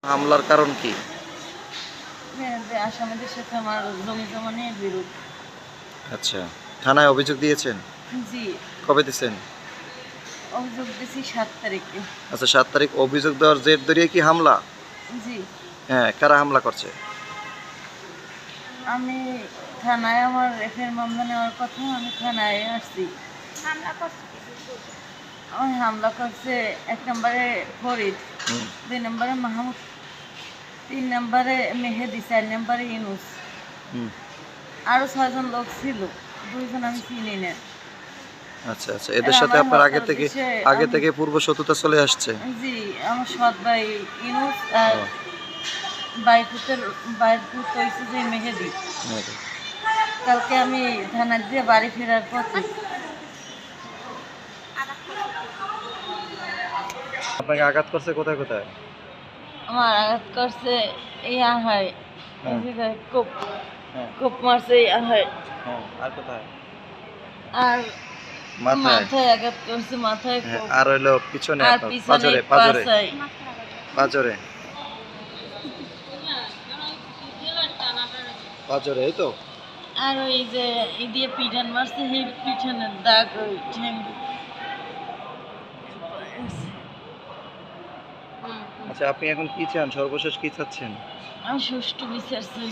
হামলার কারণ কি? যে আসামিদের সাথে আমার জমি জমা নিয়ে বিরোধ। আচ্ছা, থানায় অভিযোগ দিয়েছেন? জি, কবে দিয়েছেন? অভিযোগ দিয়েছি 7 তারিখে। আচ্ছা, 7 তারিখ অভিযোগ দেওয়ার জের ধরে কি হামলা? জি, হ্যাঁ, কারা হামলা করছে? আমি থানায় আমার এফআইআর মামলা নেওয়ার কথা, আমি থানায় আসছি। আমার হামলা করছে 1 নম্বরে ফরিদ, হুম, 2 নম্বরে মাহমুদ, 3 নম্বরে মেহেদি, 4 নম্বরে ইউনুস। হুম। আরও 6 জন লোক ছিল, 2 জন আমি চিনি না। আচ্ছা আচ্ছা, এদের এরা সাথে আমার আপনার হত্যার আগে উদ্দেশ্যে থেকে পূর্ব শত্রুতা চলে আসছে? জি, আমার সৎ ভাই ইউনুস আর ও, বাইর পুত হয়েছে যে মেহেদি। হ্যাঁ। কালকে আমি থানা দিয়ে বাড়ি ফেরার পথে আপনাকে আঘাত করছে কোথায় কোথায়? আমার আঘাত করছে ইয়া হয়, এই হ্যাঁ, জায়গায় কোপ হ্যাঁ, কোপ মারছে ইয়া হয়, হ্যাঁ। আর কোথায়? আর মাথায়? মাথায় আঘাত করছে, মাথায় হ্যাঁ, কোপ, আর হইলো পিছনে আর আপনার পিছনে পাজরে পাজরে পাছায়। পাজরে পাজরে, এই তো? আর ওই যে ই দিয়ে পিঠান মারছে, সেই পিঠানের দাগ ওই ঠ্যাং। আচ্ছা, আপনি এখন কি চান? সর্বশেষ কি চাচ্ছেন? আমি সুষ্ঠু বিচার চাই।